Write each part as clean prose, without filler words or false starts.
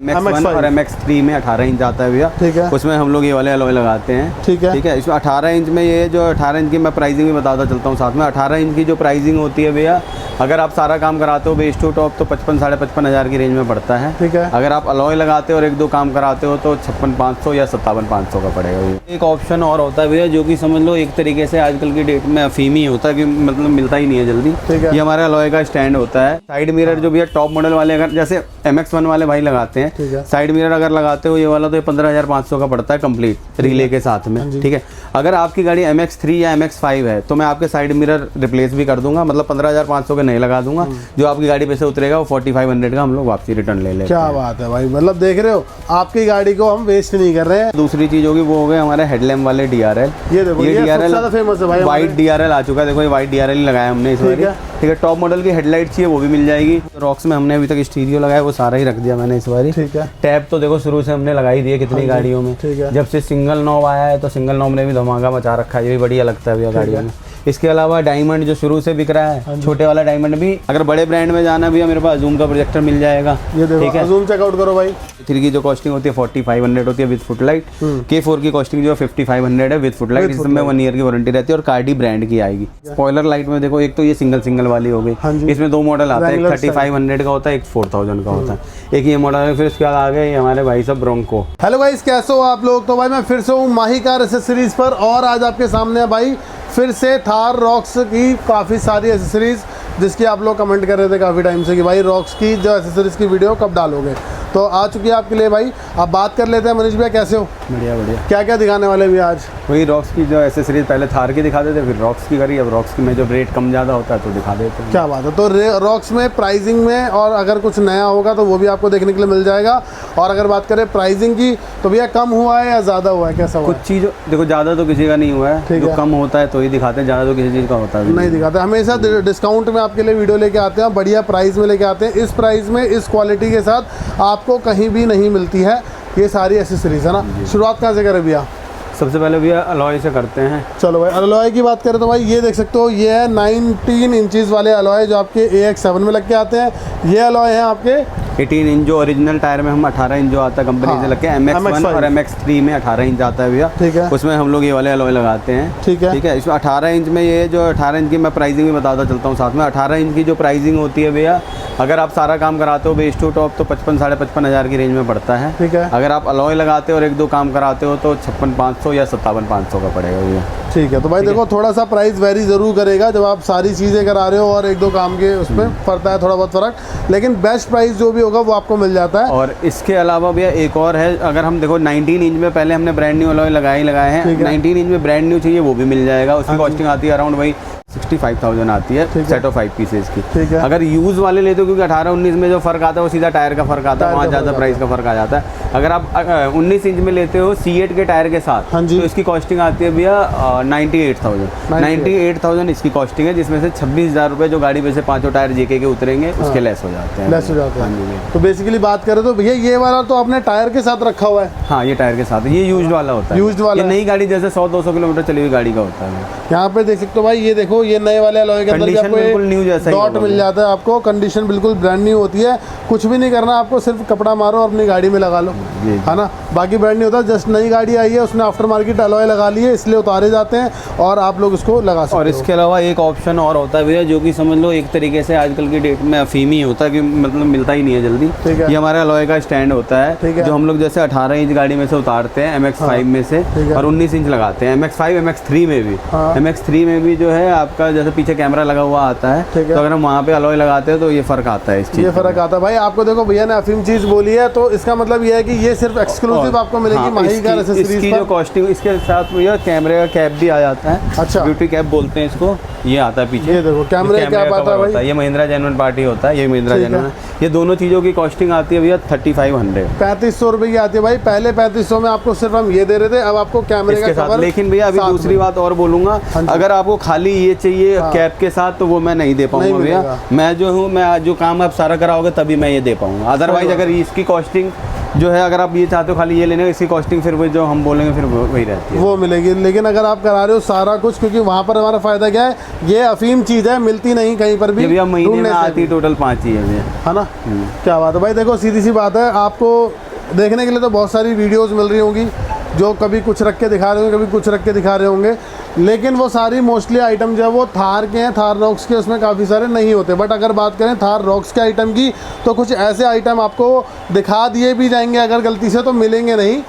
MX1 और MX3 में 18 inch आता है भैया। ठीक है। उसमें हम लोग ये वाले अलॉय लगाते हैं। ठीक है। इसमें 18 इंच में ये जो 18 इंच की मैं प्राइसिंग भी बताता चलता हूँ साथ में। 18 इंच की जो प्राइसिंग होती है भैया, अगर आप सारा काम कराते हो बेस टू टॉप तो 55 साढ़े 55 हज़ार की रेंज में पड़ता है। ठीक है। अगर आप अलॉय लगाते हो और एक दो काम कराते हो तो 56,500 या 57,500 का पड़ेगा भैया। एक ऑप्शन और होता है भैया जो कि समझ लो एक तरीके से आजकल की डेट में अफीम ही होता है कि मतलब मिलता ही नहीं है जल्दी। ठीक है। ये हमारे अलॉय का स्टैंड होता है। साइड मिरर जो भैया टॉप मॉडल वाले अगर जैसे MX1 वाले भाई लगाते हैं, ठीक है। साइड मिरर अगर लगाते हो ये वाला तो ये 15,500 का पड़ता है कंप्लीट रिले के साथ में। ठीक है। अगर आपकी गाड़ी MX3 या MX5 है तो मैं आपके साइड मिरर रिप्लेस भी कर दूंगा, मतलब 15,500 के नहीं लगा दूंगा। जो आपकी गाड़ी पे से उतरेगा वो 4500 का हम लोग वापसी रिटर्न ले लेंगे। क्या बात है भाई, मतलब देख रहे हो आपकी गाड़ी को हम वेस्ट नहीं कर रहे हैं। दूसरी चीज होगी वो हो गए हमारे हेडलैम्प वाले DRL। ये देखो ये सबसे ज्यादा फेमस है भाई, वाइट DRL आ चुका है। देखो ये वाइट DRL ही लगाया हमने इस बार। ठीक है। टॉप मॉडल की हेडलाइट चाहिए वो भी मिल जाएगी। रॉक्स में हमने अभी तक स्टीरियो लगाया वो सारा ही रख दिया मैंने इस बार। ठीक है। टैब तो देखो शुरू से हमने लगाई दी है कितनी गाड़ियों में। ठीक है। जब से सिंगल नॉब आया है तो सिंगल नॉब ने भी धमाका मचा रखा है, ये भी बढ़िया लगता है भैया गाड़ियों में। इसके अलावा डायमंड जो शुरू से बिक रहा है, छोटे वाला डायमंड भी अगर बड़े ब्रांड में जाना भी है मेरे पास जूम का प्रोजेक्टर मिल जाएगा। ये देखो जूम चेकआउट करो भाई। 3 की जो कॉस्टिंग होती है 4500 होती है विद फुटलाइट। K4 की कॉस्टिंग जो है 5500 है विद फुटलाइट। इसमें 1 ईयर की वारंटी रहती है और कार्डी ब्रांड की आएगी। स्पॉइलर लाइट में देखो एक तो ये सिंगल वाली हो गई। इसमें 2 मॉडल आता है, एक 3500 का होता है, एक 4000 का होता है। एक ये मॉडल है। फिर उसके बाद आ गए हमारे भाई साहब ब्रोंको। हेलो गाइस, कैसे हो आप लोग? तो भाई मैं फिर से हूँ माही कार एसेसरीज पर और आज आपके सामने है भाई फिर से थार रॉक्स की काफ़ी सारी एसेसरीज, जिसकी आप लोग कमेंट कर रहे थे काफ़ी टाइम से कि भाई रॉक्स की जो एसेसरीज की वीडियो कब डालोगे। तो आ चुकी है आपके लिए भाई। अब बात कर लेते हैं। मनीष भैया कैसे हो? बढ़िया बढ़िया। क्या क्या दिखाने वाले भी आज? वही रॉक्स की जो एसेसरीज पहले थार की दिखा देते, फिर रॉक्स की करी। अब रॉक्स की में जो रेट कम ज़्यादा होता है तो दिखा देते हैं। क्या बात है। तो रॉक्स में प्राइसिंग में और अगर कुछ नया होगा तो वो भी आपको देखने के लिए मिल जाएगा। और अगर बात करें प्राइसिंग की तो भैया कम हुआ है या ज़्यादा हुआ है, कैसा हुआ? कुछ चीज़ देखो ज़्यादा तो किसी का नहीं हुआ है, जो कम होता है तो ही दिखाते हैं, ज़्यादा तो किसी चीज़ का होता है नहीं दिखाते। हमेशा डिस्काउंट में आपके लिए वीडियो लेके आते हैं, बढ़िया प्राइस में लेके आते हैं। इस प्राइस में इस क्वालिटी के साथ आपको कहीं भी नहीं मिलती है ये सारी एसेसरीज, है ना। शुरुआत कहाँ से करें भैया? सबसे पहले भैया अलॉय से करते हैं। चलो भाई अलॉय की बात करें तो भाई ये देख सकते हो, ये है 19 इंचेस वाले अलॉय जो आपके AX7 में लग के आते हैं। ये अलॉय है आपके 18 इंच जो ओरिजिनल टायर में हम 18 इंच जो आता है कंपनी से लग के MX1 और MX3 में 18 इंच आता है भैया। ठीक है। उसमें हम लोग ये वाले अलॉय लगाते हैं। ठीक है। ठीक है। इसमें 18 इंच में ये जो 18 इंच की मैं प्राइसिंग भी बताता चलता हूँ साथ में। 18 इंच की जो प्राइसिंग होती है भैया, अगर आप सारा काम कराते हो बेस टू टॉप तो 55 साढ़े 55 हज़ार की रेंज में पड़ता है। ठीक है। अगर आप अलॉय लगाते हो और एक दो काम कराते हो तो 56,500 या 57,500 का पड़ेगा भैया। ठीक है। तो भाई देखो थोड़ा सा प्राइस वेरी ज़रूर करेगा जब आप सारी चीज़ें करा रहे हो और एक दो काम के उसमें पड़ता है थोड़ा बहुत फ़र्क, लेकिन बेस्ट प्राइस जो भी होगा वो आपको मिल जाता है। और इसके अलावा भैया एक और है, अगर हम देखो 19 इंच में पहले हमने ब्रांड न्यू अलॉय लगाए हैं। 19 इंच में ब्रांड न्यू चाहिए वो भी मिल जाएगा। उसकी कॉस्टिंग आती है अराउंड भाई 65,000 आती है सेट ऑफ 5 पीसेज की। ठीक है। अगर यूज़ वाले लेते हो क्योंकि 18-19 में जो फ़र्क आता है वो सीधा टायर का फ़र्क आता है, वहाँ ज़्यादा प्राइस का फ़र्क आ जाता है। अगर आप 19 इंच में लेते हो C8 के टायर के साथ तो इसकी कॉस्टिंग आती है भैया 98,000 इसकी कॉस्टिंग है, जिसमें से 26,000 रुपये जो गाड़ी में से 5 टायर JK के उतरेंगे उसके लेस हो जाते हैं। लेस हो जाते हैं। तो बेसिकली बात करें तो भैया ये वाला तो आपने टायर के साथ रखा हुआ है। हाँ ये टायर के साथ, ये यूज्ड वाला होता है। यूज्ड वाला नई गाड़ी जैसे 100-200 किलोमीटर चली हुई गाड़ी का होता है। यहाँ पे देख सकते हो भाई, ये देखो ये नए वाले अलॉय के अंदर बिल्कुल न्यू जैसा डॉट मिल जाता है आपको। कंडीशन बिल्कुल ब्रांड न्यू होती है, कुछ भी नहीं करना आपको, सिर्फ कपड़ा मारो और अपनी गाड़ी में लगा लो, है ना। बाकी ब्रांड नहीं होता, जस्ट नई गाड़ी आई है उसने आफ्टर मार्केट अलॉय लगा लिए इसलिए उतारे जाते हैं और आप लोग उसको लगा सकते हो। और इसके अलावा एक ऑप्शन और होता है भैया जो कि समझ लो एक तरीके से आजकल की डेट में अफीम ही होता है कि मतलब मिलता ही नहीं है जल्दी। ये हमारे अलॉय का स्टैंड होता है जो हम लोग जैसे 18 इंच गाड़ी में से उतारते हैं MX5 में से और 19 इंच लगाते हैं MX5 MX3 में भी। MX3 में भी जो है आपका जैसे पीछे कैमरा लगा हुआ आता है, तो अगर हम वहाँ पे अलॉय लगाते हैं तो ये फ़र्क आता है। इस चीज़ ये फ़र्क आता है भाई। आपको देखो भैया ने अफीम चीज़ बोली है तो इसका मतलब ये है कि ये सिर्फ एक्सक्लूसिव आपको मिलेगी माही कार एसेसरीज। इसकी जो कॉस्टिंग इसके साथ भैया कैमरे का कैप भी आ जाता है। अच्छा, ब्यूटी कैप बोलते हैं इसको। ये आता है पीछे, ये देखो कैमरे का कैप आता है भाई। ये महिंद्रा जेन्युइन पार्टी होता है, ये महिंद्रा जेन्युइन। ये दोनों चीज़ों की कॉस्टिंग आती है भैया 3500 3500 रुपये की आती है भाई। पहले 3500 में आपको सिर्फ हम ये दे रहे थे, अब आपको कैमरे का कवर। लेकिन भैया अभी दूसरी बात और बोलूँगा, अगर आपको खाली ये चाहिए कैप के साथ तो वो मैं नहीं दे पाऊंगा भैया। मैं जो हूँ, मैं जो काम आप सारा कराओगे तभी मैं ये दे पाऊंगा। अदरवाइज अगर इसकी कॉस्टिंग जो है अगर आप ये चाहते हो खाली ये लेने, इसकी कॉस्टिंग फिर वो जो हम बोलेंगे फिर वही रहती है, वो मिलेगी। लेकिन अगर आप करा रहे हो सारा कुछ, क्योंकि वहाँ पर हमारा फ़ायदा क्या है, ये अफीम चीज़ है, मिलती नहीं कहीं पर भी, भैया महीने में आती टोटल 5 ही है भैया, है ना। क्या बात है भाई, देखो सीधी सी बात है, आपको देखने के लिए तो बहुत सारी वीडियोस मिल रही होंगी जो कभी कुछ रख के दिखा रहे होंगे, कभी कुछ रख के दिखा रहे होंगे, लेकिन वो सारी मोस्टली आइटम जो है वो थार के हैं, थार रॉक्स के, उसमें काफ़ी सारे नहीं होते। बट अगर बात करें थार रॉक्स के आइटम की, तो कुछ ऐसे आइटम आपको दिखा दिए भी जाएंगे अगर गलती से, तो मिलेंगे नहीं,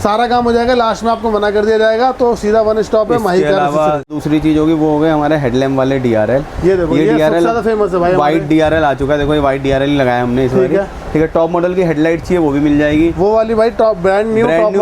सारा काम हो जाएगा, लास्ट में आपको मना कर दिया जाएगा। तो सीधा वन स्टॉप है माही कार। दूसरी चीज होगी वो हो गए हमारे हेडलैम्प वाले DRL। ये देखो ये सबसे ज़्यादा फेमस है भाई, वाइट DRL आ चुका है, देखो ये वाइट DRL ही लगाया हमने इस बार, ठीक है। टॉप मॉडल की हेडलाइट चाहिए वो भी मिल जाएगी, वो वाली भाई top brand new top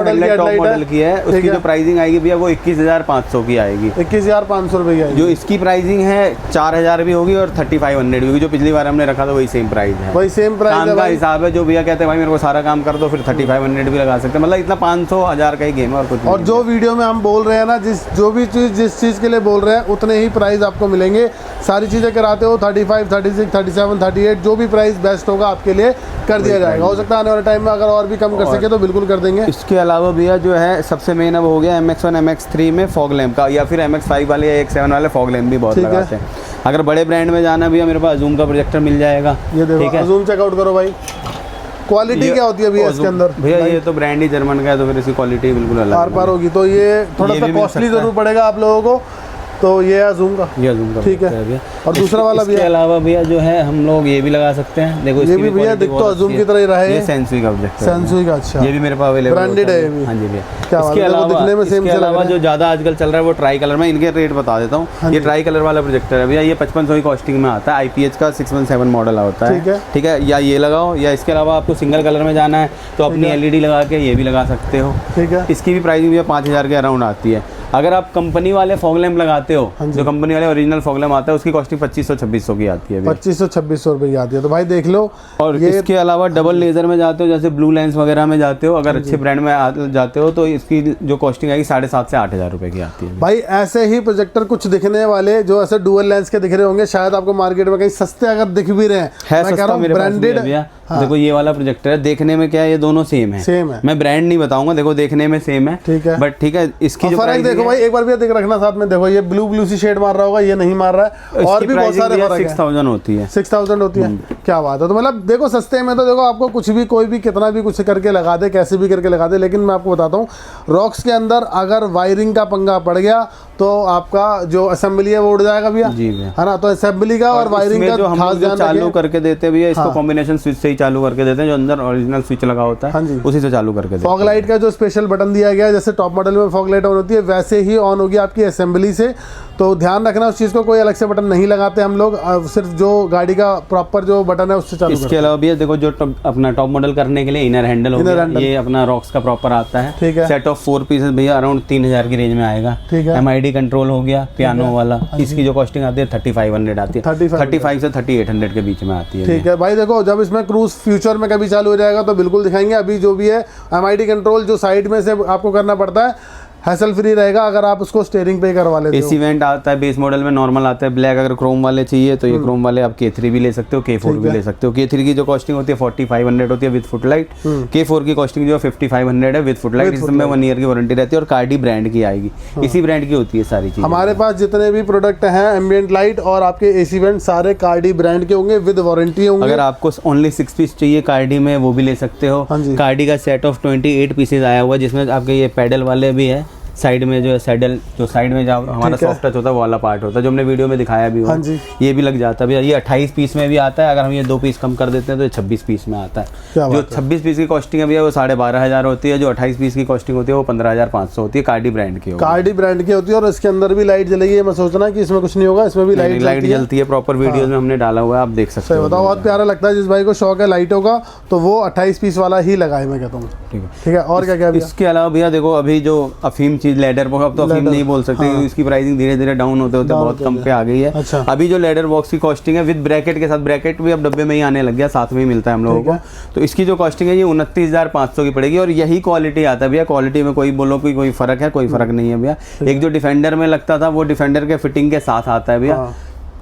model की है। उसकी जो प्राइसिंग आएगी भैया वो 21,500 की आएगी, 21,500 रुपये की आएगी। जो इसकी प्राइसिंग है 4,000 भी होगी और 3500 भी होगी, जो पिछली बार हमने रखा था वही सेम प्राइस है, वही सेम प्राइस काम का हिसाब है। जो भैया कहते हैं भाई मेरे को सारा काम कर दो, फिर 3500 भी लगा सकते हैं, मतलब इतना 500-1000 का गेम है और कुछ। और जो वीडियो में हम बोल रहे हैं ना, जिस चीज़ के लिए बोल रहे हैं उतने ही प्राइस आपको मिलेंगे। सारी चीज़ें कराते हो 35, 36, 37, 38, जो भी प्राइस बेस्ट होगा आपके लिए कर दिया जाएगा। हो सकता है आने वाले टाइम में अगर और भी कम कर सके तो बिल्कुल कर देंगे। इसके अलावा भैया जो है सबसे मेन अब हो गया MX1 MX3 में फॉग लैम्प का, या फिर MX5 वाले या X7 वाले फॉग लैम्प भी बहुत लगाते हैं। अगर बड़े ब्रांड में जाना भैया मेरे पास Zoom का प्रोजेक्टर मिल जाएगा। ये देखो Zoom चेकआउट करो भाई, क्वालिटी क्या होती है भैया इसके अंदर? भैया ये तो ब्रांड ही जर्मन का है, तो फिर इसकी क्वालिटी बिल्कुल अलग आर पार होगी, तो ये थोड़ा सा कॉस्टली जरूर पड़ेगा आप लोगों को। तो ये है Zoom का, ठीक है। और दूसरा वाला भी, इसके अलावा भैया जो है हम लोग ये भी लगा सकते हैं, देखो ये भी भैया दिख तो Zoom की तरह ही रहा है, ये सेंसुई का प्रोजेक्टर, सेंसुई का। अच्छा, ये भी मेरे पास अवेलेबल ब्रांडेड है ये भी। हाँ जी भैया। इसके अलावा जो ज़्यादा आजकल चल रहा है वो ट्राई कलर में, इनके रेट बता देता हूँ। ये ट्राई कलर वाला प्रोजेक्टर है भैया, ये 5500 की कॉस्टिंग में आता है, IPH का 617 मॉडल होता है, ठीक है। या ये लगाओ, या इसके अलावा आपको सिंगल कलर में जाना है तो अपनी LED लगा के ये भी लगा सकते हो, ठीक है। इसकी भी प्राइसिंग भैया 5000 के अराउंड आती है। अगर आप कंपनी वाले फॉग लैम्प लगाते हो, जो कंपनी वाले ओरिजिनल फॉग लैम्प आता है, उसकी कॉस्टिंग 2500-2600 की आती है, 2500-2600 रुपये की आती है। तो भाई देख लो। और इसके अलावा डबल लेजर में जाते हो, जैसे ब्लू लेंस वगैरह में जाते हो, अगर अच्छे ब्रांड में जाते हो तो इसकी जो कॉस्टिंग आएगी 7,500 से 8,000 रुपये की आती है। भाई ऐसे ही प्रोजेक्टर कुछ दिखने वाले जो ऐसे डुअल लेंस के दिख रहे होंगे, शायद आपको मार्केट में कहीं सस्ते अगर दिख भी रहे हैं, ब्रांडेड। देखो ये वाला प्रोजेक्टर है, देखने में क्या है, ये दोनों सेम है, मैं ब्रांड नहीं बताऊंगा, देखो देखने में सेम है, ठीक है, बट ठीक है इसकी जो फर्क देखो भाई, एक बार भी देख रखना साथ में, देखो ये ब्लू सी शेड मार रहा होगा, ये नहीं मार रहा है, और भी बहुत सारे फर्क है। 6000 होती है, 6000 होती है। क्या बात है। तो मतलब देखो सस्ते में तो देखो आपको कुछ भी, कोई भी कितना भी कुछ करके लगा दे, कैसे भी करके लगा दे, लेकिन मैं आपको बताता हूँ रॉक्स के अंदर अगर वायरिंग का पंगा पड़ गया तो आपका जो असेंबली है वो उड़ जाएगा भैया, है ना। तो असेंबली का और वायरिंग का खास ध्यान चालू करके देते हैं भैया, इसको कॉम्बिनेशन स्विच से ही चालू करके देते हैं, जो अंदर ओरिजिनल स्विच लगा होता है, उसी से चालू करके देते हैं। फॉग लाइट का जो स्पेशल बटन दिया गया है, जैसे टॉप मॉडल में फॉग लाइट ऑन होती है, वैसे ही ऑन होगी आपकी असेंबली से। तो ध्यान रखना उस चीज़ को, कोई अलग से बटन नहीं लगाते हम लोग, सिर्फ जो गाड़ी का प्रॉपर जो बटन है उससे चालू। इसके अलावा भैया देखो जो अपना टॉप मॉडल करने के लिए इनर हैंडल हो गया, ये अपना रॉक्स का प्रॉपर आता है, ठीक है। सेट ऑफ 4 पीसेस भैया अराउंड 3000 की रेंज में आएगा, ठीक है। MID कंट्रोल हो गया पियानो वाला, इसकी जो कॉस्टिंग आती है 3500 आती है, 35 से 3800 के बीच में आती है, ठीक है भाई। देखो जब इसमें क्रूज फ्यूचर में कभी चालू हो जाएगा तो बिल्कुल दिखाएंगे। अभी जो भी है MID कंट्रोल जो साइड में से आपको करना पड़ता है, हैसल फ्री रहेगा अगर आप उसको स्टीयरिंग पे करवा लेते हो। AC वेंट आता है, बेस मॉडल में नॉर्मल आता है ब्लैक, अगर क्रोम वाले चाहिए तो ये क्रोम वाले आप K3 भी ले सकते हो, K4 भी ले सकते हो। K3 की जो कॉस्टिंग होती है 4500 होती है विद फुटलाइट, K4 की कॉस्टिंग जो है 5500 है विद फुटलाइट, इसमें 1 ईयर की वारंटी रहती है और कार्डी ब्रांड की आएगी, इसी ब्रांड की होती है सारी चीज़। हमारे पास जितने भी प्रोडक्ट हैं एम्बिएंट लाइट और आपके AC वेंट सारे कार्डी ब्रांड के होंगे, विद वारंटी होंगे। अगर आपको ओनली 6 पीस चाहिए कार्डी में वो भी ले सकते हो। कार्डी का सेट ऑफ 28 पीसेज आया हुआ है, जिसमें आपके ये पैडल वाले भी है, साइड में जो है सैडल, जो साइड में जहाँ हमारा सॉफ्ट टच होता है वो वाला पार्ट होता है, जो हमने वीडियो में दिखाया भी हो, ये भी लग जाता है भैया। ये 28 पीस में भी आता है, अगर हम ये 2 पीस कम कर देते हैं तो ये 26 पीस में आता है। जो 26 पीस की कॉस्टिंग है भैया वो 12,500 होती है, जो 28 पीस की कॉस्टिंग होती है वो 15,500 होती है, कार्डी ब्रांड की, कार्डी ब्रांड की होती है। और इसके अंदर भी लाइट जलेगी, मैं सोचना कि इसमें कुछ नहीं होगा, इसमें भी लाइट जलती है, प्रॉपर वीडियोज में हमने डाला हुआ है, आप देख सकते हो। बताओ बहुत प्यारा लगता है, जिस भाई को शौक है लाइटों का तो वो 28 पीस वाला ही लगाए, मैं कहता हूँ, ठीक है। और क्या क्या इसके अलावा भैया देखो अभी जो अफीम चीज लेडर बॉक्स, अब तो अफीम नहीं बोल सकते, इसकी प्राइसिंग धीरे धीरे डाउन होते होते बहुत कम पे आ गई है। अच्छा। अभी जो लेडर बॉक्स की कॉस्टिंग है विद ब्रैकेट के साथ, ब्रैकेट भी अब डब्बे में ही आने लग गया, साथ में ही मिलता है हम लोगों को, तो इसकी जो कॉस्टिंग है ये 29,500 की पड़ेगी। और यही क्वालिटी आता है भैया, क्वालिटी में कोई बोलो कि कोई फर्क है, कोई फर्क नहीं है भैया। एक जो डिफेंडर में लगता था वो डिफेंडर के फिटिंग के साथ आता है भैया,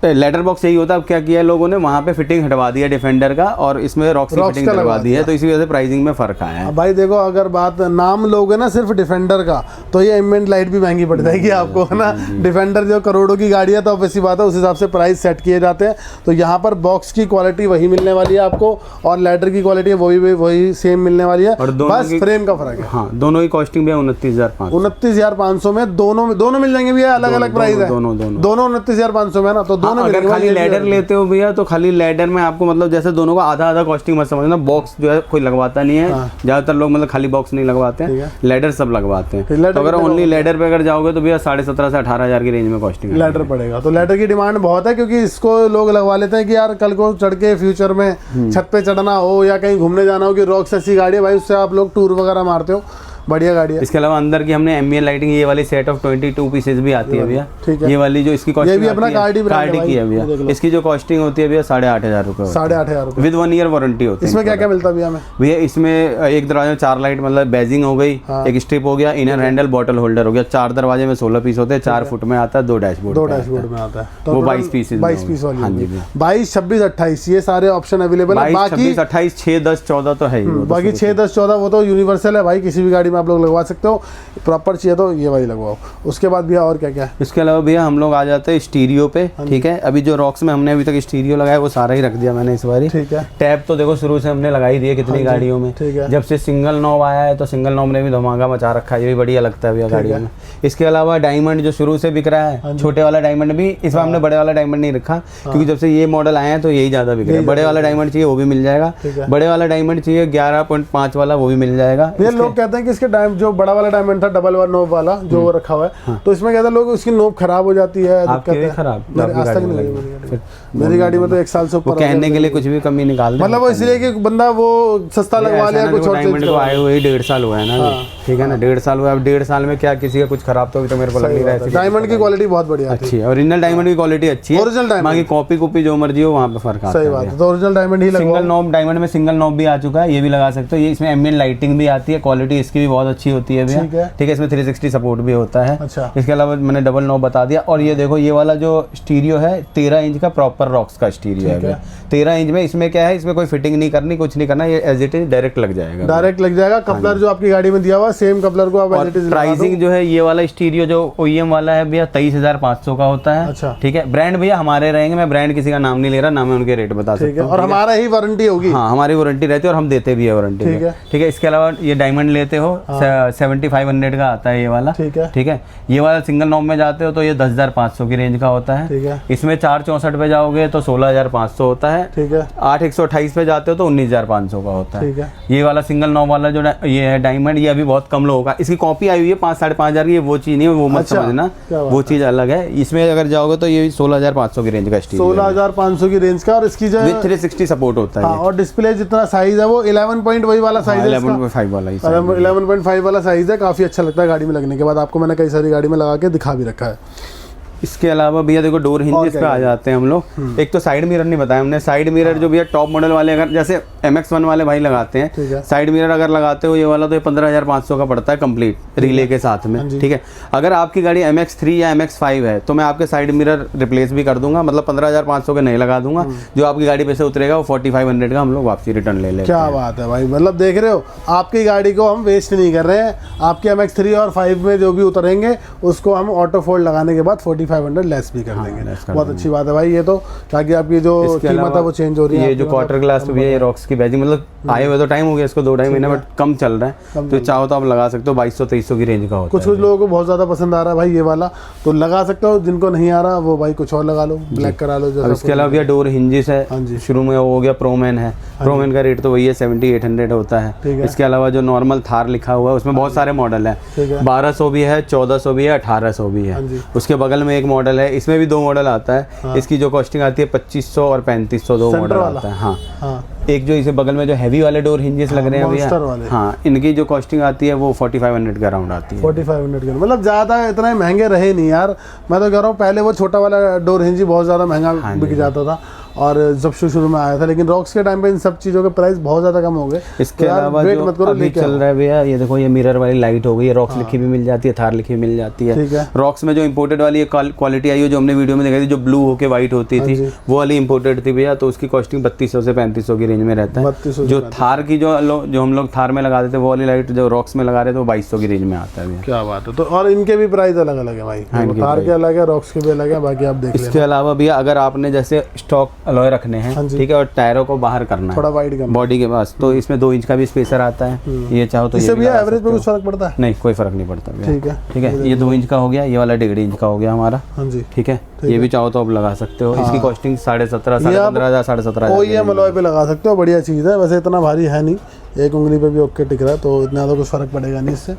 लेटर बॉक्स यही होता है। अब क्या किया है लोगों ने, वहाँ पे फिटिंग हटवा दिया डिफेंडर का और इसमें रॉक्स की फिटिंग लगवा दी है, तो इसी वजह से प्राइसिंग में फर्क आया है। भाई देखो, अगर बात नाम लोगे ना सिर्फ डिफेंडर का, तो ये एम्बिएंट लाइट भी महंगी पड़ जाएगी आपको, है ना। डिफेंडर जो करोड़ों की गाड़ी है, तो वैसी बात है, उस हिसाब से प्राइस सेट किए जाते हैं। तो यहाँ पर बॉक्स की क्वालिटी वही मिलने वाली है आपको, और लेटर की क्वालिटी वही सेम मिलने वाली है, और बस फ्रेम का फर्क है। हाँ, दोनों की कॉस्टिंग भी 29,500 में दोनों मिल जाएंगे भैया, अलग अलग प्राइस है दोनों 29,500 में ना, तो दोनों अगर खाली लेडर लेते हो भैया, तो खाली लेडर में आपको मतलब जैसे दोनों को आधा आधा कॉस्टिंग मत समझना। बॉक्स जो है कोई लगवाता नहीं है, ज्यादातर लोग मतलब खाली बॉक्स नहीं लगवाते हैं, लेडर सब लगवाते हैं। तो अगर ओनली लेडर पे अगर जाओगे तो भैया 17,500 से 18,000 की रेंज में कॉस्टिंग लेडर पड़ेगा। तो लेडर की डिमांड बहुत है, क्योंकि इसको लोग लगवा लेते हैं कि यार कल को चढ़ के फ्यूचर में छत पे चढ़ना हो या कहीं घूमने जाना हो, कि रॉक्स ऐसी गाड़ी है भाई, उससे आप लोग टूर वगैरह मारते हो, बढ़िया गाड़ी है। इसके अलावा अंदर की हमने एम्बिएंट लाइटिंग ये वाली सेट ऑफ 22 पीसेज भी आती है भैया, ठीक है। ये वाली जो इसकी कॉस्टिंग, ये भी अपना कार्ड की है भैया, इसकी जो कॉस्टिंग होती है भैया 8,500 रुपये, 8,500 रुपये विद 1 ईयर वारंटी होती है। इसमें क्या क्या मिलता है भैया हमें? भैया इसमें एक दरवाजे में 4 लाइट मतलब बैजिंग हो गई, एक स्ट्रिप हो गया, इनर हैंडल, बॉटल होल्डर हो गया। 4 दरवाजे में 16 पीस होते हैं, 4 फुट में आता है, 2 डैशबोर्ड में आता है, वो 22 पीस 22 पीस वाली। हाँ जी, 22, 26, 28 ये सारे ऑप्शन अवेलेबल है। बाकी 28, 6, 10, 14 तो है ही, बाकी 6, 10, 14 वो तो यूनिवर्सल है भाई, किसी भी गाड़ी में आप लोग लगवा सकते हो। प्रॉपर चाहिए तो ये वाली लगवाओ। उसके बाद भैया और क्या क्या है? इसके अलावा भैया हम लोग आ जाते हैं स्टीरियो पे, ठीक है। अभी जो रॉक्स में हमने अभी तक स्टीरियो लगाया वो सारा ही रख दिया मैंने इस बार, ठीक है। टैब तो देखो शुरू से हमने लगाई दी है कितनी गाड़ियों में, ठीक है। जब से सिंगल नॉब आया है तो सिंगल नॉब ने भी धमाका मचा रखा है, ये भी बढ़िया लगता है भैया गाड़ियों में। इसके अलावा डायमंड जो शुरू से बिक रहा है, छोटे वाला डायमंड भी, इस बार हमने बड़े वाला डायमंड नहीं रखा, क्योंकि जब से ये मॉडल आए हैं तो यही ज्यादा बिक रहा है। बड़े वाला डायमंड चाहिए वो भी मिल जाएगा, बड़े वाला डायमंड चाहिए 11.5 वाला वो भी मिल जाएगा। ये लोग कहते हैं कि इसके जो बड़ा वाला डायमंड था, डबल वाला नोब वाला जो वो रखा हुआ है, तो इसमें कहते हैं लोग उसकी नोब खराब हो जाती है, दिक्कत है। खराब आज तक नहीं लगी मेरी गाड़ी में, तो 1 साल से ऊपर कहने के लिए कुछ भी कमी निकाल दे, मतलब वो इसलिए कि बंदा वो सस्ता लगवा लिया, कुछ और डायमंड को आए हुए 1.5 साल हुआ है ना, ठीक है ना, 1.5 साल हुआ। अब 1.5 साल में क्या किसी का कुछ खराब तो मेरे को लग नहीं रहा है। डायमंड की क्वालिटी बहुत बढ़िया अच्छी है, ओरिजिनल डायमंड की क्वालिटी अच्छी है, ओरिजिनल डायमंड, बाकी कॉपी जो मर्जी हो वहाँ पे फर्क आता है। सही बात है, तो ओरिजिनल डायमंड ही लगवाओ। सिंगल नॉब डायमंड में सिंगल नॉब भी आ चुका है, ये भी लगा सकते हो। ये इसमें एम्बिएंट लाइटिंग भी आती है, क्वालिटी इसकी भी बहुत अच्छी होती है भैया, ठीक है। इसमें 360 सपोर्ट भी होता है। अच्छा। इसके अलावा मैंने डबल नॉब बता दिया। और ये देखो ये वाला जो स्टीरियो है 13 इंच का प्रॉपर रॉक्स का स्टीरियो है, 13 इंच में। इसमें क्या है, इसमें कोई फिटिंग नहीं करनी, कुछ नहीं करना, ये एज इट इज डायरेक्ट लग जाएगा, डायरेक्ट लग जाएगा। कपलर जो आपकी गाड़ी में दिया हुआ सेम कपलर को आप एज इट इज। प्राइसिंग जो है ये वाला स्टीरियो जो OEM वाला है भैया 23,500 का होता है। अच्छा, ठीक है। ब्रांड भैया हमारे रहेंगे, मैं ब्रांड किसी का नाम नहीं ले रहा, ना मैं उनके रेट बता सकता हूँ, और हमारा ही वारंटी होगी। हाँ, हमारी वारंटी रहती है और हम देते भी है वारंटी, ठीक है। इसके अलावा ये डायमंड लेते हो 7500 का आता है ये वाला, ठीक है। ये वाला सिंगल नॉब में जाते हो तो ये 10,500 की रेंज का होता है। इसमें 464 पे जाओगे तो 16,500 होता है, ठीक है। 8/128 पे जाते हो तो 19,500 का होता है, ये वाला सिंगल नॉब वाला जो ये है डायमंड, ये अभी बहुत कम लोगों का, इसकी कॉपी आई हुई है 5-5,500 की, वो चीज नहीं है, वो मत समझना, वो चीज अलग है। इसमें अगर जाओगे तो ये 16,500 की रेंज का स्टीरियो, 16,500 की रेंज का, और इसकी जो 360 सपोर्ट होता है। और डिस्प्ले जितना साइज है वो 11 पॉइंट वही वाला साइज है, 11.5 वाला, 11.5 वाला साइज है, काफी अच्छा लगता है गाड़ी में लगने के बाद। आपको मैंने कई सारी गाड़ी में लगा के दिखा भी रखा है। इसके अलावा भैया देखो डोर हिंजेस पे आ जाते हैं हम लोग। एक तो साइड मिरर नहीं बताया हमने, साइड मिरर जो भैया टॉप मॉडल वाले अगर जैसे MX1 वाले भाई लगाते हैं, साइड मिरर अगर लगाते हो ये वाला तो ये 15,500 का पड़ता है कंप्लीट रिले के साथ में, ठीक है। अगर आपकी गाड़ी MX3 या MX5 है तो मैं आपके साइड मिरर रिप्लेस भी कर दूंगा, मतलब 15,500 के नहीं लगा दूंगा, जो आपकी गाड़ी पे से उतरेगा वो 4500 का हम लोग वापसी रिटर्न ले लेंगे। क्या बात है भाई, मतलब देख रहे हो आपकी गाड़ी को हम वेस्ट नहीं कर रहे हैं, आपके MX3 और 5 में जो भी उतरेंगे उसको हम ऑटो फोल्ड लगाने के बाद 4500 लेस भी कर देंगे। बहुत अच्छी बात है भाई ये तो, ताकि आपकी जो कीमत है वो चेंज हो रही है। ये जो क्वार्टर ग्लास भी है, ये रॉक्स की बैजिंग, मतलब आए हुए तो टाइम हो गया इसको 2-2.5 महीने, बट कम चल रहा है, तो चाहो तो आप लगा सकते हो। 2200-2300 की रेंज का होता है। कुछ लोगों को बहुत ज्यादा पसंद आ रहा है भाई ये वाला, तो लगा सकते हो। जिनको नहीं आ रहा वो भाई कुछ और लगा लो, ब्लैक करा लो। इसके अलावा भैया डोर हिंजेस है, शुरू में वो हो गया प्रोमैन है, प्रोमैन का रेट तो वही है 7,800 होता है। इसके अलावा जो नॉर्मल थार लिखा हुआ है उसमें बहुत सारे मॉडल है, 1200 भी है, 1400 भी है, 1800 भी है। उसके बगल में एक मॉडल है, इसमें भी 2 मॉडल आता है। इसकी जो कॉस्टिंग आती है 2500 और 3500, 2 मॉडल आता है। हाँ, एक जो इसे बगल में जो हैवी वाले डोर हिंजेस लग रहे हैं भैया, हाँ, इनकी जो कॉस्टिंग आती है वो 4500 के अराउंड आती है। 4500 के, मतलब ज़्यादा इतना महंगे रहे नहीं यार। मैं तो कह रहा हूँ पहले वो छोटा वाला डोर हिंज बहुत ज़्यादा महंगा बिक जाता था, और जब शुरू में आया था, लेकिन रॉक्स के टाइम पे इन सब चीज़ों के प्राइस बहुत ज़्यादा कम हो गए। इसके अलावा जो अभी चल रहा है भैया, ये देखो ये मिरर वाली लाइट हो गई है, रॉक्स लिखी भी मिल जाती है, थार लिखी भी मिल जाती है। रॉक्स में जो इम्पोर्टेड वाली क्वालिटी आई है, जो हमने वीडियो में दिखाई थी, जो ब्लू होके व्हाइट होती थी, वो वाली इम्पोर्टेड थी भैया, तो उसकी कॉस्टिंग 3200 से 3500 की रेंज में रहता है। जो थार की जो हम लोग थार में लगा देते हैं, वो वाली लाइट जो रॉक्स में लगा रहे थे, वो 2200 की रेंज में आता है। क्या बात है। तो और इनके भी प्राइस अलग अलग है भाई, थार के अलग है, रॉक्स के भी अलग है, बाकी आप देख लें। इसके अलावा भैया अगर आपने जैसे स्टॉक अलॉय रखने हैं, ठीक है, और टायरों को बाहर करना है थोड़ा वाइड करना बॉडी के पास, तो इसमें 2 इंच का भी स्पेसर आता है। ये चाहो तो इससे भैया एवरेज पे कुछ फर्क पड़ता है? नहीं, कोई फर्क नहीं पड़ता भैया। ठीक है, ये 2 इंच का हो गया, ये वाला 1.5 इंच का हो गया हमारा। हाँ जी, ठीक है, ये भी चाहो तो आप लगा सकते हो। इसकी कॉस्टिंग 17,500 15,000 17,500 OEM अलॉय पे लगा सकते हो, बढ़िया चीज़ है। वैसे इतना भारी है नहीं, एक उंगली पे भी ओके टिक रहा है, तो इतना तो कुछ फ़र्क पड़ेगा नहीं इससे।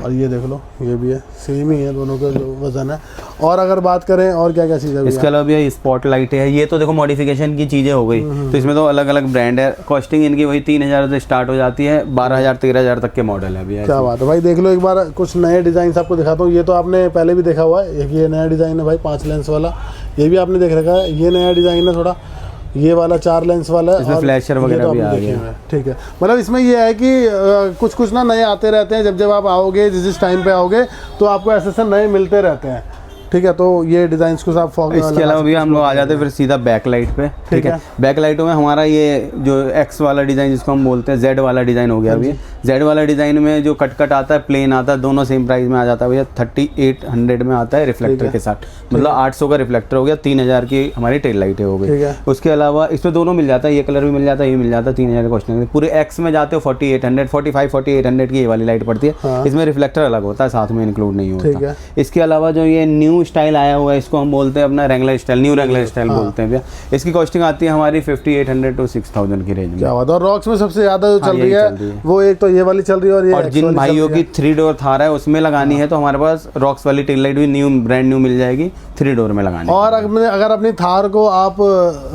और ये देख लो, ये भी है, सेम ही है दोनों का जो वजन है। और अगर बात करें और क्या क्या चीज़ है इसके अलावा ये स्पॉट लाइट है, ये तो देखो मॉडिफिकेशन की चीज़ें हो गई, तो इसमें तो अलग अलग ब्रांड है। कॉस्टिंग इनकी वही 3,000 से स्टार्ट हो जाती है, 12,000 13,000 तक के मॉडल है भैया। क्या बात है भाई, देख लो एक बार कुछ नए डिज़ाइन आपको दिखाता हूँ। ये तो आपने पहले भी देखा हुआ है, एक ये नया डिज़ाइन है भाई 5 लेंस वाला, ये भी आपने देख रखा है। ये नया डिज़ाइन है थोड़ा, ये वाला 4 लेंस वाला है, इसमें फ्लैशर वगैरह भी आ गया। ठीक है, मतलब इसमें ये है कि कुछ कुछ ना नए आते रहते हैं। जब आप आओगे, जिस टाइम पे आओगे, तो आपको ऐसे नए मिलते रहते हैं। ठीक है, तो ये डिजाइन को आप फॉग। इसके अलावा भी हम लोग आ जाते हैं फिर सीधा बैक लाइट पे। ठीक है, बैक लाइटों में हमारा ये जो एक्स वाला डिज़ाइन जिसको हम बोलते हैं, जेड वाला डिज़ाइन हो गया। अभी जेड वाला डिज़ाइन में जो कट आता है, प्लेन आता है, दोनों सेम प्राइस में आ जाता है भैया। 3800 में आता है रिफ्लेक्टर के साथ, मतलब 800 का रिफ्लेक्टर हो गया, 3000 की हमारी टेल लाइटें हो गई। उसके अलावा इसमें दोनों मिल जाता है, ये कलर भी मिल जाता है, ये मिल जाता है, 3000 का कॉस्टिंग। पूरे एक्स में जाते हो 4800 45 4800 की ये वाली लाइट पड़ती है। इसमें रिफ्लेक्टर अलग होता है, साथ में इंक्लूड नहीं होता। इसके अलावा जो ये न्यू स्टाइल आया हुआ है, इसको हम बोलते हैं अपना Wrangler style, new Wrangler style बोलते हैं भैया। इसकी कॉस्टिंग आती है हमारी 5800 टू 6000 की रेंज में। क्या बात है। और रॉक्स में सबसे ज्यादा जो चल रही है वो एक तो ये वाली चल रही है, और जिन भाइयों की 3 डोर थार है उसमें लगानी है, तो हमारे पास रॉक्स वाली टेल लाइट भी न्यू ब्रांड न्यू मिल जाएगी 3 डोर में लगानी। और अगर अपनी थार को आप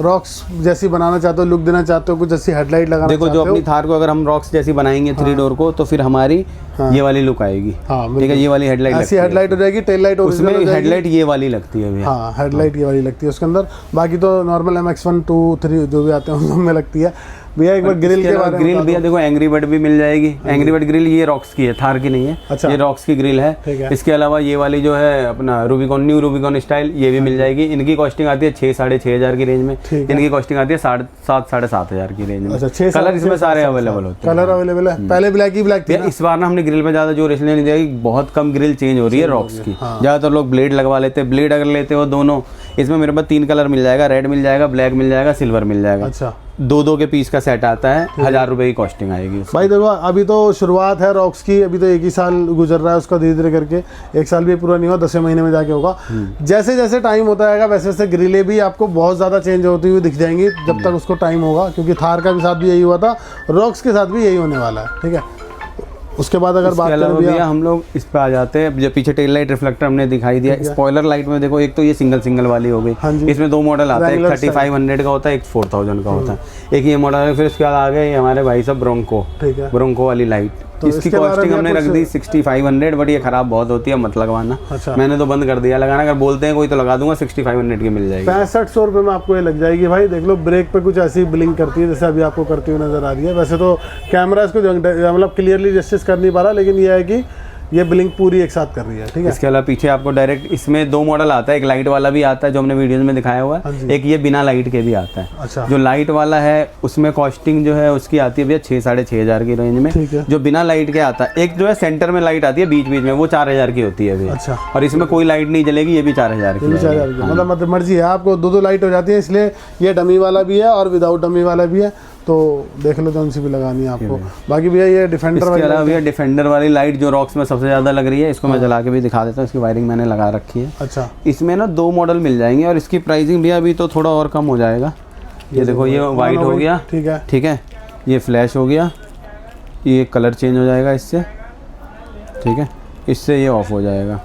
रॉक्स जैसी बनाना चाहते हो, लुक देना चाहते हो, कुछ जैसी हेडलाइट लगाना देखो, जो अपनी थार को अगर हम रॉक्स जैसी बनाएंगे 3 डोर को, तो फिर हमारी ये वाली लुक आएगी। ठीक है, ये वाली हेडलाइट ऐसी हेडलाइट हो जाएगी, टेल लाइट उसमें हेडलाइट ये वाली लगती है भैया। हाँ, हेडलाइट ये वाली लगती है उसके अंदर। बाकी तो नॉर्मल MX1 2 3 जो भी आते हैं उनमें लगती है भैया। एक बार ग्रिल के बारे में ग्रिल भैया देखो, एंग्री बर्ड भी मिल जाएगी। एंग्री बर्ड ग्रिल ये रॉक्स की है, थार की नहीं है। अच्छा, ये रॉक्स की ग्रिल है। इसके अलावा ये वाली जो है अपना रूबिकॉन, न्यू रूबिकॉन स्टाइल, ये भी मिल जाएगी। इनकी कॉस्टिंग आती है 6 साढ़े 6,000 की रेंज में। इनकी कॉस्टिंग आती है 7,500 साढ़े 7,000 की रेंज में। अच्छा, कलर इसमें सारे अवेलेबल होते हैं। कलर अवेलेबल है, पहले ब्लैक ही ब्लैक थी। इस बार ना हमने ग्रिल पे ज्यादा जोर इसलिए नहीं दिया कि बहुत कम ग्रिल चेंज हो रही है रॉक्स की। ज्यादातर लोग ब्लेड लगवा लेते हैं। ब्लेड अगर लेते हो दोनों, इसमें मेरे पास 3 कलर मिल जाएगा, रेड मिल जाएगा, ब्लैक मिल जाएगा, सिल्वर मिल जाएगा। अच्छा, 2 के पीस का सेट आता है, 1000 रुपए की कॉस्टिंग आएगी भाई। देखो, अभी तो शुरुआत है रॉक्स की, अभी तो 1 ही साल गुजर रहा है उसका, धीरे धीरे करके 1 साल भी पूरा नहीं हुआ, 10 महीने में जाके होगा। जैसे जैसे टाइम होता रहेगा वैसे वैसे ग्रिलें भी आपको बहुत ज़्यादा चेंज होती हुई दिख जाएंगी, जब तक उसको टाइम होगा, क्योंकि थार का भी साथ भी यही हुआ था, रॉक्स के साथ भी यही होने वाला है। ठीक है, उसके बाद अगर बात करें भैया, हम लोग इस पे आ जाते हैं। जब पीछे टेल लाइट रिफ्लेक्टर हमने दिखाई दिया, स्पॉइलर लाइट में देखो, एक तो ये सिंगल वाली हो गई। इसमें 2 मॉडल आते हैं, एक 3500 का होता है, एक 4000 का होता है। एक ये मॉडल है। फिर उसके बाद आ गए हमारे भाई साहब ब्रोंको, ब्रोंको वाली लाइट। तो इसकी कॉस्टिंग हमने रख दी 6500, बट ये खराब बहुत होती है, मत लगवाना। अच्छा, मैंने तो बंद कर दिया लगाना। अगर बोलते हैं कोई तो लगा दूंगा, 6500 की मिल जाएगी। 6500 रुपये में आपको ये लग जाएगी भाई। देख लो, ब्रेक पे कुछ ऐसी ब्लिंक करती है जैसे अभी आपको करती हुई नजर आ रही है। वैसे तो कैमरा इसको मतलब क्लियरली जस्टिस कर नहीं पा रहा, लेकिन ये है कि ये ब्लिंक पूरी एक साथ कर रही है। ठीक है, इसके अलावा पीछे आपको डायरेक्ट इसमें 2 मॉडल आता है। एक लाइट वाला भी आता है जो हमने वीडियोस में दिखाया हुआ है, एक ये बिना लाइट के भी आता है। अच्छा, जो लाइट वाला है उसमें कॉस्टिंग जो है उसकी आती है भैया 6 साढ़े 6,000 की रेंज में। जो बिना लाइट के आता है, एक जो है सेंटर में लाइट आती है बीच में, वो 4000 की होती है भैया। अच्छा, और इसमें कोई लाइट नहीं जलेगी, ये भी 4000 की। मतलब मर्जी है आपको, 2 लाइट हो जाती है, इसलिए ये डमी वाला भी है और विदाउट डमी वाला भी है। तो देख लो कौन सी भी लगानी है आपको। बाकी भैया ये डिफेंडर वाली, भैया डिफेंडर वाली लाइट जो रॉक्स में सबसे ज़्यादा लग रही है, इसको मैं जला के भी दिखा देता हूँ। इसकी वायरिंग मैंने लगा रखी है। अच्छा, इसमें ना 2 मॉडल मिल जाएंगे और इसकी प्राइसिंग भी अभी तो थोड़ा और कम हो जाएगा। ये देखो, ये वाइट हो गया। ठीक है, ये फ्लैश हो गया, ये कलर चेंज हो जाएगा इससे। ठीक है, इससे ये ऑफ हो जाएगा,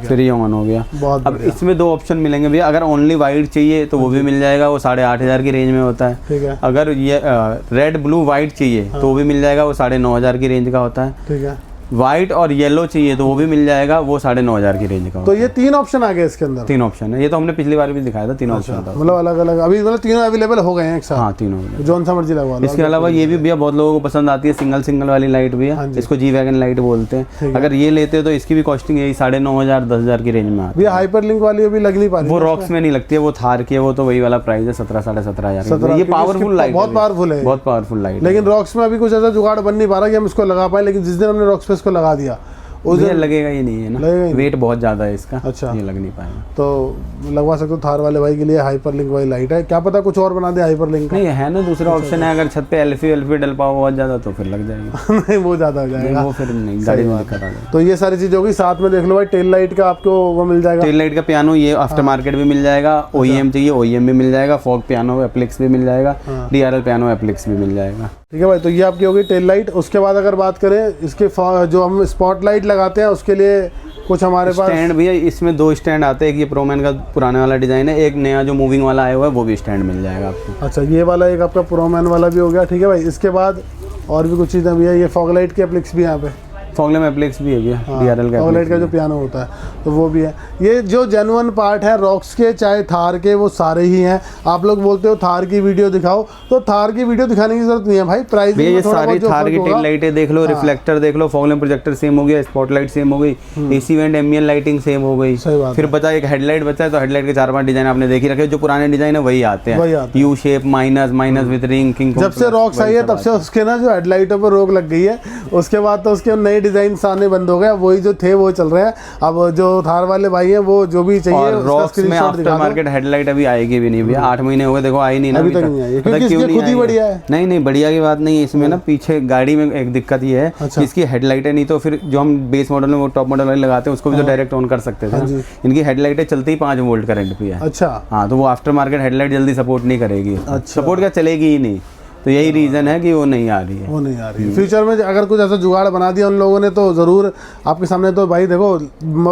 फिर ये ऑन हो गया। अब इसमें 2 ऑप्शन मिलेंगे भैया। अगर ओनली वाइट चाहिए तो वो भी मिल जाएगा, वो 8,500 की रेंज में होता है। ठीक है, अगर ये रेड ब्लू वाइट चाहिए तो वो भी मिल जाएगा, वो 9,500 की रेंज का होता है। ठीक है, वाइट और येलो चाहिए तो वो भी मिल जाएगा, वो 9,500 की रेंज का। तो ये 3 ऑप्शन आ गए इसके अंदर? 3 ऑप्शन है, ये तो हमने पिछली बार भी दिखाया था, 3 ऑप्शन था। मतलब अलग अलग अभी मतलब तीनों अवेलेबल हो गए हैं एक साथ? हाँ, तीनों जोन सा मर्जी लगवा लो। इसके अलावा ये भी भैया बहुत लोगों को पसंद आती है, सिंगल वाली लाइट भी है, इसको जी वैगन लाइट बोलते हैं। अगर ये लेते हो तो इसकी भी कॉस्टिंग यही 9,500 10,000 की रेंज में आती है। हाइपर लिंक वाली अभी लग नहीं पा रही, वो रॉक्स में नहीं लगती है, वो थार की है, वो तो वही वाला प्राइस है 17,500 ये पावरफुल लाइट, बहुत पावरफुल है, बहुत पावरफुल लाइट। लेकिन रॉक्स में अभी कुछ ऐसा जुगाड़ बन नहीं पा रहा कि हम इसको लगा पाए, लेकिन जिस दिन हमने रॉक्स पे इसको लगा दिया उस दिन लगेगा ही नहीं है ना, वेट बहुत ज्यादा है इसका। अच्छा, ये लग नहीं पाएगा। तो लगवा सकते हो थार वाले भाई के लिए हाइपर लिंक वाली लाइट है। क्या पता कुछ और बना दे हाइपर लिंक? नहीं है ना, दूसरा ऑप्शन है, अगर छत पे एल्फी डल पाओ बहुत ज्यादा तो फिर लग जाएगा। नहीं वो ज्यादा हो जाएगा, वो फिर नहीं, गाड़ी में दिक्कत आ जाएगी। तो ये सारी चीज होगी। साथ में देख लो भाई टेल लाइट का आपको वो मिल जाएगा, टेल लाइट का पियानो, ये आफ्टर मार्केट भी मिल जाएगा। OEM चाहिए OEM भी मिल जाएगा, फॉग पियानो एप्लिक्स भी मिल जाएगा, DRL पियानो एप्लिक्स भी मिल जाएगा। ठीक है भाई, तो ये आपकी होगी टेल लाइट। उसके बाद अगर बात करें इसके जो हम स्पॉट लाइट लगाते हैं उसके लिए कुछ हमारे पास स्टैंड भैया, इसमें 2 स्टैंड आते हैं, एक ये प्रोमैन का पुराने वाला डिजाइन है, एक नया जो मूविंग वाला आया हुआ है वो भी स्टैंड मिल जाएगा आपको। अच्छा, ये वाला एक आपका प्रोमैन वाला भी हो गया। ठीक है भाई, इसके बाद और भी कुछ चीज़ें भैया, ये फॉग लाइट के एप्लिक्स भी यहाँ पे, फॉगलम एप्लिक्स भी है भैया, DRL का, फॉग लाइट का जो पियानो होता है तो वो भी है। ये जो जेन्युइन पार्ट है रॉक्स के चाहे थार के वो सारे ही हैं। आप लोग बोलते हो थार की वीडियो दिखाओ, तो थार की वीडियो दिखाने की जरूरत नहीं है भाई, प्राइस में ये सारी थार की टेल लाइटें देख लो, रिफ्लेक्टर देख लो, फॉगलम प्रोजेक्टर सेम हो गया, स्पॉटलाइट सेम हो गई, AC went ambient lighting same हो गई। फिर बचा एक हेडलाइट बचा है, तो हेडलाइट के 4-5 डिजाइन आपने देख ही रखे, जो पुराने डिजाइन है वही आते हैं, U shape, minus with ring, king. जब से रॉक्स आई है तब से उसके ना जो हेडलाइटों पर रोक लग गई है, उसके बाद तो उसके नए डिजाइन आने बंद हो गया, वही जो थे वो चल रहे हैं। अब जो थार वाले भाई हैं वो जो भी चाहिए रॉक्स में आफ्टर मार्केट हेडलाइट अभी आएगी भी नहीं भैया, 8 महीने हो गए, देखो आई नहीं ना अभी तक नहीं आई, क्योंकि इसकी खुद ही बढ़िया है। नहीं बढ़िया की बात नहीं है, इसमें ना पीछे गाड़ी में एक दिक्कत ये है, इसकी हेडलाइटें नहीं तो फिर जो हम बेस मॉडल में वो टॉप मॉडल वाली लगाते हैं उसको भी तो डायरेक्ट ऑन कर सकते थे, इनकी हेडलाइटें चलती ही 5 वोल्ट करंट पे है। अच्छा, हाँ, तो वो आफ्टर मार्केट हेडलाइट जल्दी सपोर्ट नहीं करेगी, सपोर्ट क्या चलेगी ही नहीं, तो यही रीज़न है कि वो नहीं आ रही है, वो नहीं आ रही है। फ्यूचर में अगर कुछ ऐसा जुगाड़ बना दिया उन लोगों ने तो ज़रूर आपके सामने, तो भाई देखो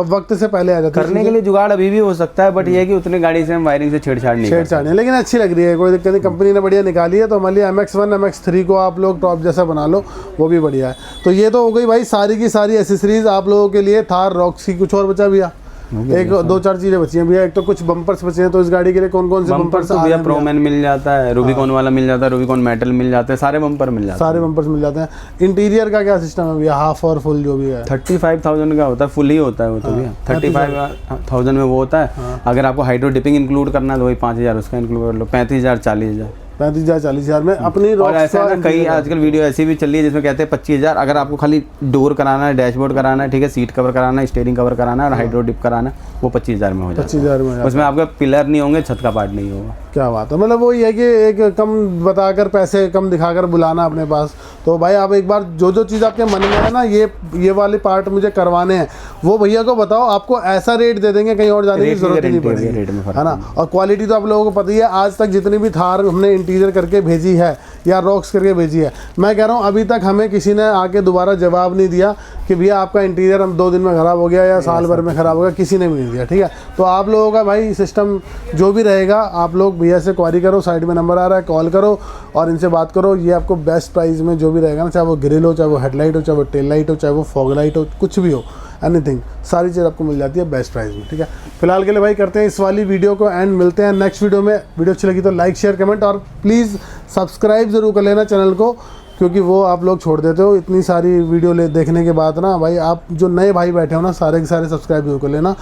वक्त से पहले आ जाता है। करने के लिए जुगाड़ अभी भी हो सकता है, बट ये है कि उतनी गाड़ी से हम वायरिंग से छेड़छाड़ नहीं, लेकिन अच्छी लग रही है, कोई दिक्कत नहीं, कंपनी ने बढ़िया निकाली है। तो मान लिया MX1 MX3 को आप लोग टॉप जैसा बना लो, वो भी बढ़िया है। तो ये तो हो गई भाई सारी की सारी एसेसरीज आप लोगों के लिए थार रॉक्स की। कुछ और बचा भैया? एक 2-4 चीजें बची हैं भैया। एक तो कुछ बम्पर्स बचे हैं, तो इस गाड़ी के लिए कौन कौन से बम्पर्स? तो भैया प्रोमैन मिल जाता है, रूबिकॉन वाला मिल जाता है, रूबिकॉन मेटल मिल जाते हैं, सारे बम्पर मिल जाते हैं, सारे बम्पर्स मिल जाते हैं। इंटीरियर का क्या सिस्टम है भैया, हाफ और फुल जो भी है? 35,000 का होता है, फुल ही होता है वो तो भैया, 35,000 में वो होता है। अगर आपको हाइड्रो डिपिंग इंक्लूड करना है तो वही 5,000 उसका इंक्लूड कर लो, 35,000 40,000 40,000 में अपनी। और ऐसा है ना, कई आजकल वीडियो ऐसी भी चल रही है जिसमें कहते हैं 25,000, अगर आपको खाली डोर कराना है, डैशबोर्ड कराना है, ठीक है, सीट कवर कराना है, स्टीयरिंग कवर कराना है और हाइड्रो डिप कराना है, वो 25,000 में हो जाता है। 25,000 में उसमें आपका पिलर नहीं होंगे, छत का पार्ट नहीं होगा। क्या बात है, मतलब वो ये है कि एक कम बताकर पैसे कम दिखाकर बुलाना अपने पास। तो भाई आप एक बार जो चीज़ आपके मन में है ना, ये वाले पार्ट मुझे करवाने हैं, वो भैया को बताओ, आपको ऐसा रेट दे देंगे, कहीं और जाने की जरूरत नहीं पड़ेगी, है ना। और क्वालिटी तो आप लोगों को पता ही है, आज तक जितनी भी थार हमने इंटीरियर करके भेजी है या रॉक्स करके भेजी है, मैं कह रहा हूँ अभी तक हमें किसी ने आके दोबारा जवाब नहीं दिया कि भैया आपका इंटीरियर हम 2 दिन में ख़राब हो गया या साल भर में ख़राब हो गया, किसी ने भी नहीं दिया। ठीक है, तो आप लोगों का भाई सिस्टम जो भी रहेगा, आप लोग भैया से क्वारी करो, साइड में नंबर आ रहा है, कॉल करो और इनसे बात करो। ये आपको बेस्ट प्राइस में जो भी रहेगा ना, चाहे वो ग्रिल हो, चाहे वो हेडलाइट हो, चाहे वो टेल लाइट हो, चाहे वो फॉग लाइट हो, कुछ भी हो, एनीथिंग, सारी चीज़ आपको मिल जाती है बेस्ट प्राइस में। ठीक है, फिलहाल के लिए भाई करते हैं इस वाली वीडियो को एंड, मिलते हैं नेक्स्ट वीडियो में। वीडियो अच्छी लगी तो लाइक शेयर कमेंट और प्लीज़ सब्सक्राइब ज़रूर कर लेना चैनल को, क्योंकि वो आप लोग छोड़ देते हो इतनी सारी वीडियो देखने के बाद ना भाई। आप जो नए भाई बैठे हो ना, सारे के सारे सब्सक्राइब जरूर कर लेना।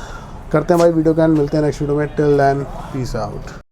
करते हैं भाई वीडियो का एंड, मिलते हैं नेक्स्ट वीडियो में। Till then peace out.